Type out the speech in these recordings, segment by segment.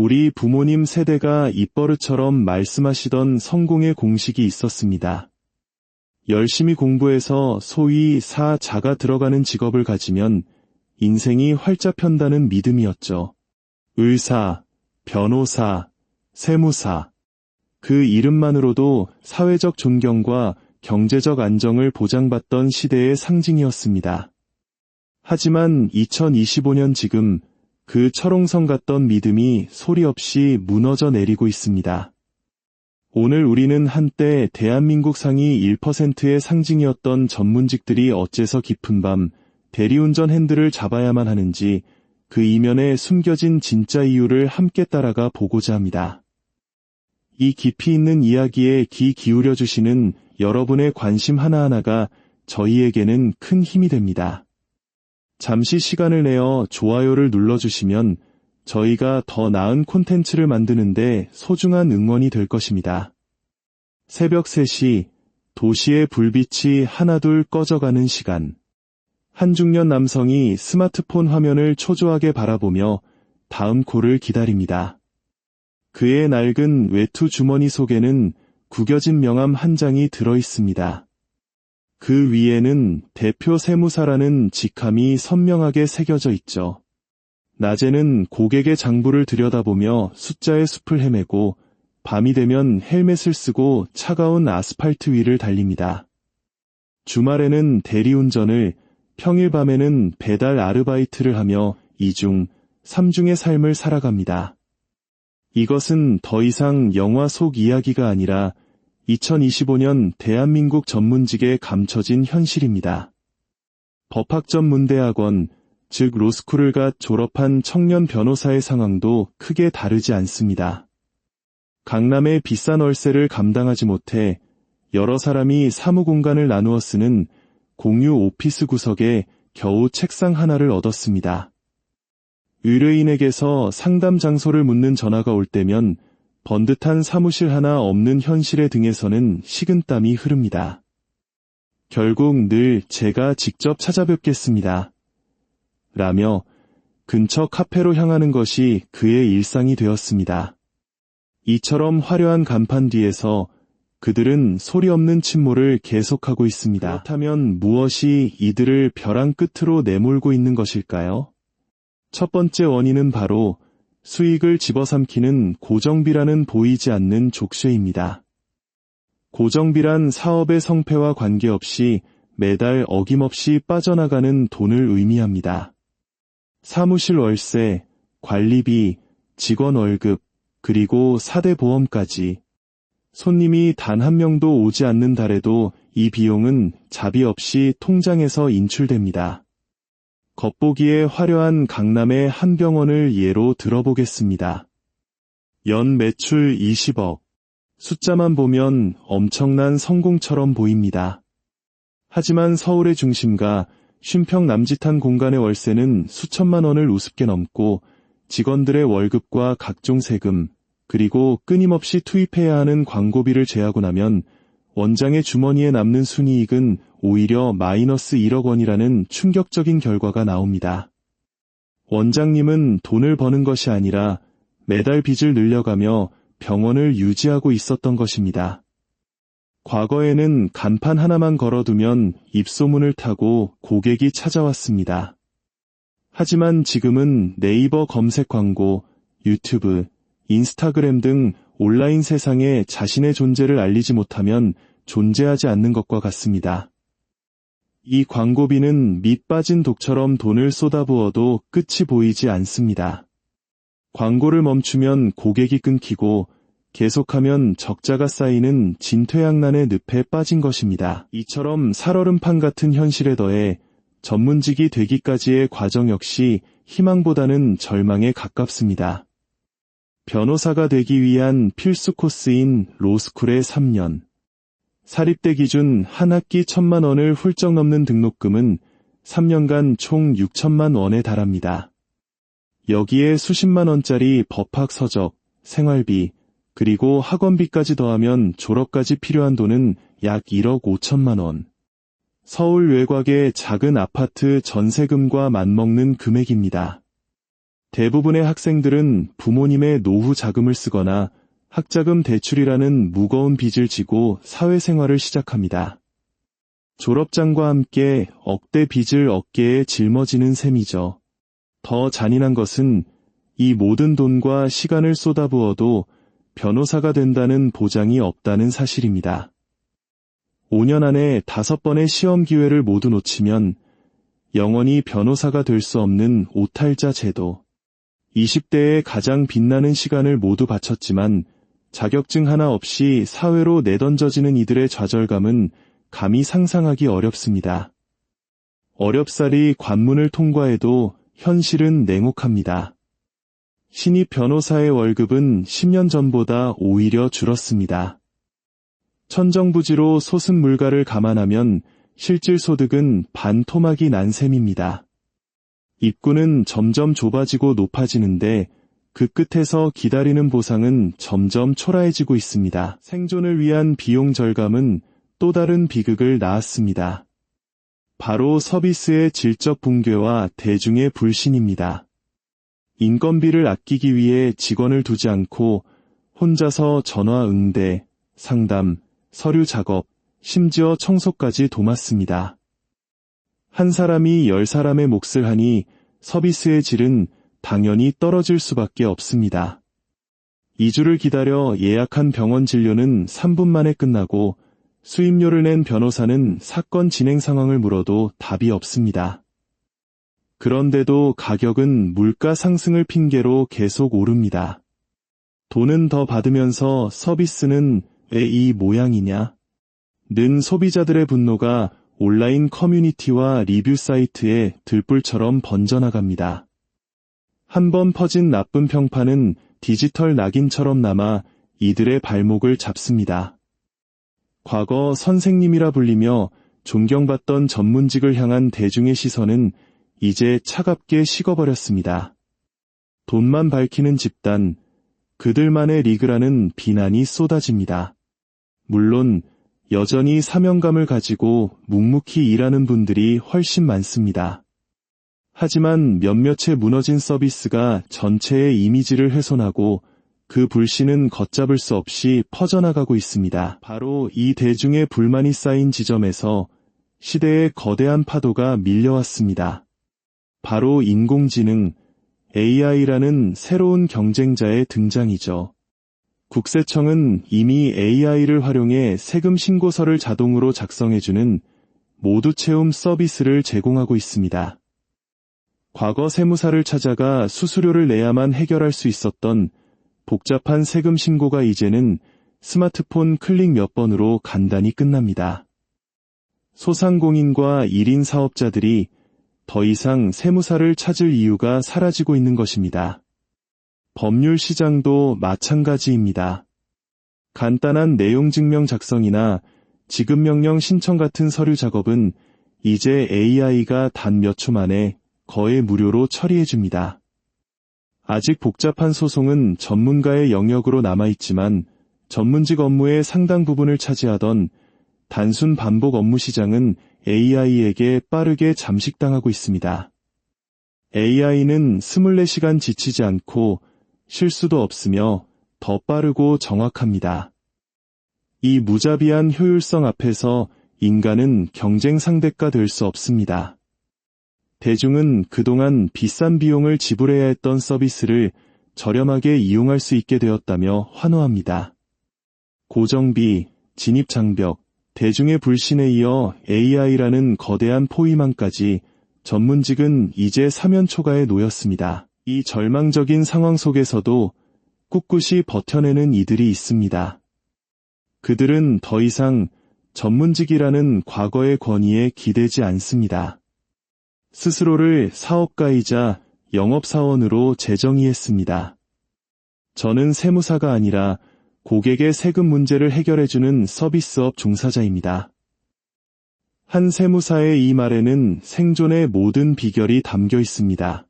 우리 부모님 세대가 입버릇처럼 말씀하시던 성공의 공식이 있었습니다. 열심히 공부해서 소위 자가 들어가는 직업을 가지면 인생이 활짝 편다는 믿음이었죠. 의사, 변호사, 세무사. 그 이름만으로도 사회적 존경과 경제적 안정을 보장받던 시대의 상징이었습니다. 하지만 2025년 지금 그 철옹성 같던 믿음이 소리 없이 무너져 내리고 있습니다. 오늘 우리는 한때 대한민국 상위 1%의 상징이었던 전문직들이 어째서 깊은 밤 대리운전 핸들을 잡아야만 하는지 그 이면에 숨겨진 진짜 이유를 함께 따라가 보고자 합니다. 이 깊이 있는 이야기에 귀 기울여 주시는 여러분의 관심 하나하나가 저희에게는 큰 힘이 됩니다. 잠시 시간을 내어 좋아요를 눌러주시면 저희가 더 나은 콘텐츠를 만드는데 소중한 응원이 될 것입니다. 새벽 3시, 도시의 불빛이 하나둘 꺼져가는 시간. 한 중년 남성이 스마트폰 화면을 초조하게 바라보며 다음 콜을 기다립니다. 그의 낡은 외투 주머니 속에는 구겨진 명함 한 장이 들어있습니다. 그 위에는 대표 세무사라는 직함이 선명하게 새겨져 있죠. 낮에는 고객의 장부를 들여다보며 숫자의 숲을 헤매고 밤이 되면 헬멧을 쓰고 차가운 아스팔트 위를 달립니다. 주말에는 대리운전을, 평일 밤에는 배달 아르바이트를 하며 2중, 3중의 삶을 살아갑니다. 이것은 더 이상 영화 속 이야기가 아니라 2025년 대한민국 전문직에 감춰진 현실입니다. 법학전문대학원, 즉 로스쿨을 갓 졸업한 청년 변호사의 상황도 크게 다르지 않습니다. 강남의 비싼 월세를 감당하지 못해 여러 사람이 사무공간을 나누어 쓰는 공유 오피스 구석에 겨우 책상 하나를 얻었습니다. 의뢰인에게서 상담 장소를 묻는 전화가 올 때면 번듯한 사무실 하나 없는 현실의 등에서는 식은땀이 흐릅니다. 결국 늘 제가 직접 찾아뵙겠습니다. 라며 근처 카페로 향하는 것이 그의 일상이 되었습니다. 이처럼 화려한 간판 뒤에서 그들은 소리 없는 침몰을 계속하고 있습니다. 그렇다면 무엇이 이들을 벼랑 끝으로 내몰고 있는 것일까요? 첫 번째 원인은 바로 수익을 집어삼키는 고정비라는 보이지 않는 족쇄입니다. 고정비란 사업의 성패와 관계없이 매달 어김없이 빠져나가는 돈을 의미합니다. 사무실 월세, 관리비, 직원 월급, 그리고 4대 보험까지. 손님이 단 한 명도 오지 않는 달에도 이 비용은 자비 없이 통장에서 인출됩니다. 겉보기에 화려한 강남의 한 병원을 예로 들어보겠습니다. 연 매출 20억. 숫자만 보면 엄청난 성공처럼 보입니다. 하지만 서울의 중심가 쉼평 남짓한 공간의 월세는 수천만 원을 우습게 넘고 직원들의 월급과 각종 세금, 그리고 끊임없이 투입해야 하는 광고비를 제하고 나면 원장의 주머니에 남는 순이익은 오히려 마이너스 1억 원이라는 충격적인 결과가 나옵니다. 원장님은 돈을 버는 것이 아니라 매달 빚을 늘려가며 병원을 유지하고 있었던 것입니다. 과거에는 간판 하나만 걸어두면 입소문을 타고 고객이 찾아왔습니다. 하지만 지금은 네이버 검색 광고, 유튜브, 인스타그램 등 온라인 세상에 자신의 존재를 알리지 못하면 존재하지 않는 것과 같습니다. 이 광고비는 밑 빠진 독처럼 돈을 쏟아부어도 끝이 보이지 않습니다. 광고를 멈추면 고객이 끊기고 계속하면 적자가 쌓이는 진퇴양난의 늪에 빠진 것입니다. 이처럼 살얼음판 같은 현실에 더해 전문직이 되기까지의 과정 역시 희망보다는 절망에 가깝습니다. 변호사가 되기 위한 필수 코스인 로스쿨의 3년. 사립대 기준 한 학기 1,000만 원을 훌쩍 넘는 등록금은 3년간 총 6천만 원에 달합니다. 여기에 수십만 원짜리 법학 서적, 생활비, 그리고 학원비까지 더하면 졸업까지 필요한 돈은 약 1억 5천만 원. 서울 외곽의 작은 아파트 전세금과 맞먹는 금액입니다. 대부분의 학생들은 부모님의 노후 자금을 쓰거나 학자금 대출이라는 무거운 빚을 지고 사회생활을 시작합니다. 졸업장과 함께 억대 빚을 어깨에 짊어지는 셈이죠. 더 잔인한 것은 이 모든 돈과 시간을 쏟아부어도 변호사가 된다는 보장이 없다는 사실입니다. 5년 안에 5번의 시험 기회를 모두 놓치면 영원히 변호사가 될 수 없는 오탈자 제도. 20대에 가장 빛나는 시간을 모두 바쳤지만 자격증 하나 없이 사회로 내던져지는 이들의 좌절감은 감히 상상하기 어렵습니다. 어렵사리 관문을 통과해도 현실은 냉혹합니다. 신입 변호사의 월급은 10년 전보다 오히려 줄었습니다. 천정부지로 솟은 물가를 감안하면 실질 소득은 반토막이 난 셈입니다. 입구는 점점 좁아지고 높아지는데 그 끝에서 기다리는 보상은 점점 초라해지고 있습니다. 생존을 위한 비용 절감은 또 다른 비극을 낳았습니다. 바로 서비스의 질적 붕괴와 대중의 불신입니다. 인건비를 아끼기 위해 직원을 두지 않고 혼자서 전화 응대, 상담, 서류 작업, 심지어 청소까지 도맡습니다. 한 사람이 10사람의 몫을 하니 서비스의 질은 당연히 떨어질 수밖에 없습니다. 2주를 기다려 예약한 병원 진료는 3분 만에 끝나고 수임료를 낸 변호사는 사건 진행 상황을 물어도 답이 없습니다. 그런데도 가격은 물가 상승을 핑계로 계속 오릅니다. 돈은 더 받으면서 서비스는 왜 이 모양이냐? 는 소비자들의 분노가 온라인 커뮤니티와 리뷰 사이트에 들불처럼 번져나갑니다. 한번 퍼진 나쁜 평판은 디지털 낙인처럼 남아 이들의 발목을 잡습니다. 과거 선생님이라 불리며 존경받던 전문직을 향한 대중의 시선은 이제 차갑게 식어버렸습니다. 돈만 밝히는 집단, 그들만의 리그라는 비난이 쏟아집니다. 물론 여전히 사명감을 가지고 묵묵히 일하는 분들이 훨씬 많습니다. 하지만 몇몇의 무너진 서비스가 전체의 이미지를 훼손하고 그 불신은 걷잡을 수 없이 퍼져나가고 있습니다. 바로 이 대중의 불만이 쌓인 지점에서 시대의 거대한 파도가 밀려왔습니다. 바로 인공지능, AI라는 새로운 경쟁자의 등장이죠. 국세청은 이미 AI를 활용해 세금 신고서를 자동으로 작성해주는 모두 채움 서비스를 제공하고 있습니다. 과거 세무사를 찾아가 수수료를 내야만 해결할 수 있었던 복잡한 세금 신고가 이제는 스마트폰 클릭 몇 번으로 간단히 끝납니다. 소상공인과 1인 사업자들이 더 이상 세무사를 찾을 이유가 사라지고 있는 것입니다. 법률 시장도 마찬가지입니다. 간단한 내용 증명 작성이나 지급명령 신청 같은 서류 작업은 이제 AI가 단 몇 초 만에 거의 무료로 처리해줍니다. 아직 복잡한 소송은 전문가의 영역으로 남아있지만 전문직 업무의 상당 부분을 차지하던 단순 반복 업무 시장은 AI에게 빠르게 잠식당하고 있습니다. AI는 24시간 지치지 않고 실수도 없으며 더 빠르고 정확합니다. 이 무자비한 효율성 앞에서 인간은 경쟁 상대가 될 수 없습니다. 대중은 그동안 비싼 비용을 지불해야 했던 서비스를 저렴하게 이용할 수 있게 되었다며 환호합니다. 고정비, 진입장벽, 대중의 불신에 이어 AI라는 거대한 포위망까지 전문직은 이제 사면초가에 놓였습니다. 이 절망적인 상황 속에서도 꿋꿋이 버텨내는 이들이 있습니다. 그들은 더 이상 전문직이라는 과거의 권위에 기대지 않습니다. 스스로를 사업가이자 영업사원으로 재정의했습니다. 저는 세무사가 아니라 고객의 세금 문제를 해결해주는 서비스업 종사자입니다. 한 세무사의 이 말에는 생존의 모든 비결이 담겨 있습니다.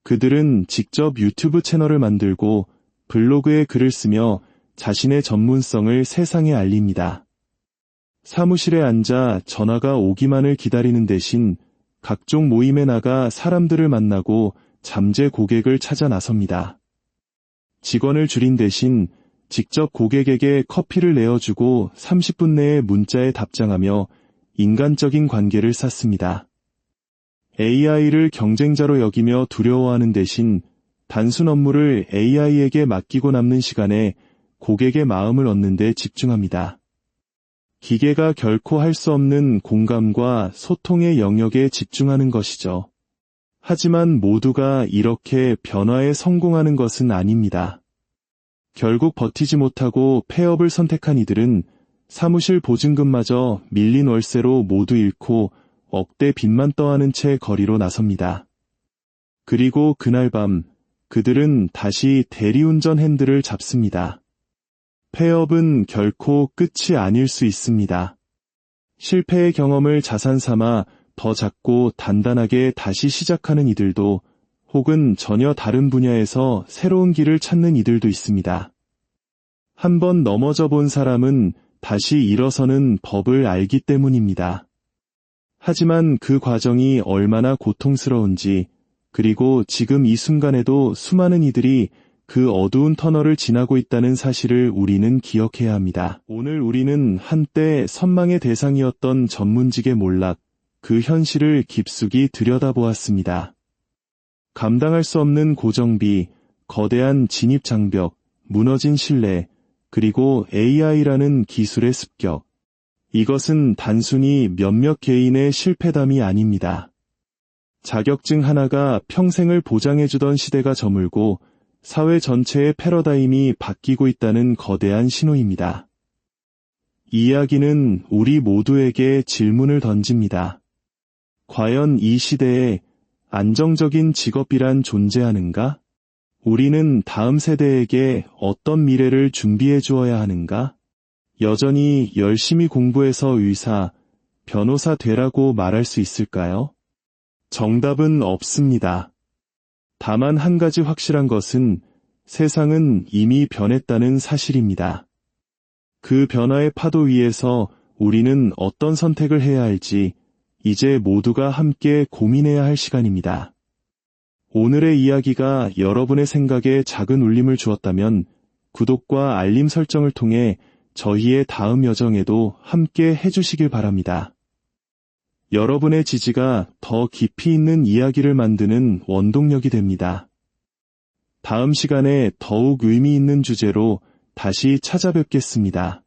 그들은 직접 유튜브 채널을 만들고 블로그에 글을 쓰며 자신의 전문성을 세상에 알립니다. 사무실에 앉아 전화가 오기만을 기다리는 대신 각종 모임에 나가 사람들을 만나고 잠재 고객을 찾아 나섭니다. 직원을 줄인 대신 직접 고객에게 커피를 내어주고 30분 내에 문자에 답장하며 인간적인 관계를 쌓습니다. AI를 경쟁자로 여기며 두려워하는 대신 단순 업무를 AI에게 맡기고 남는 시간에 고객의 마음을 얻는 데 집중합니다. 기계가 결코 할 수 없는 공감과 소통의 영역에 집중하는 것이죠. 하지만 모두가 이렇게 변화에 성공하는 것은 아닙니다. 결국 버티지 못하고 폐업을 선택한 이들은 사무실 보증금마저 밀린 월세로 모두 잃고 억대 빚만 떠안은 채 거리로 나섭니다. 그리고 그날 밤 그들은 다시 대리운전 핸들을 잡습니다. 폐업은 결코 끝이 아닐 수 있습니다. 실패의 경험을 자산 삼아 더 작고 단단하게 다시 시작하는 이들도 혹은 전혀 다른 분야에서 새로운 길을 찾는 이들도 있습니다. 한번 넘어져 본 사람은 다시 일어서는 법을 알기 때문입니다. 하지만 그 과정이 얼마나 고통스러운지, 그리고 지금 이 순간에도 수많은 이들이 그 어두운 터널을 지나고 있다는 사실을 우리는 기억해야 합니다. 오늘 우리는 한때 선망의 대상이었던 전문직의 몰락, 그 현실을 깊숙이 들여다보았습니다. 감당할 수 없는 고정비, 거대한 진입 장벽, 무너진 신뢰, 그리고 AI라는 기술의 습격. 이것은 단순히 몇몇 개인의 실패담이 아닙니다. 자격증 하나가 평생을 보장해주던 시대가 저물고 사회 전체의 패러다임이 바뀌고 있다는 거대한 신호입니다. 이 이야기는 우리 모두에게 질문을 던집니다. 과연 이 시대에 안정적인 직업이란 존재하는가? 우리는 다음 세대에게 어떤 미래를 준비해 주어야 하는가? 여전히 열심히 공부해서 의사, 변호사 되라고 말할 수 있을까요? 정답은 없습니다. 다만 한 가지 확실한 것은 세상은 이미 변했다는 사실입니다. 그 변화의 파도 위에서 우리는 어떤 선택을 해야 할지 이제 모두가 함께 고민해야 할 시간입니다. 오늘의 이야기가 여러분의 생각에 작은 울림을 주었다면 구독과 알림 설정을 통해 저희의 다음 여정에도 함께 해주시길 바랍니다. 여러분의 지지가 더 깊이 있는 이야기를 만드는 원동력이 됩니다. 다음 시간에 더욱 의미 있는 주제로 다시 찾아뵙겠습니다.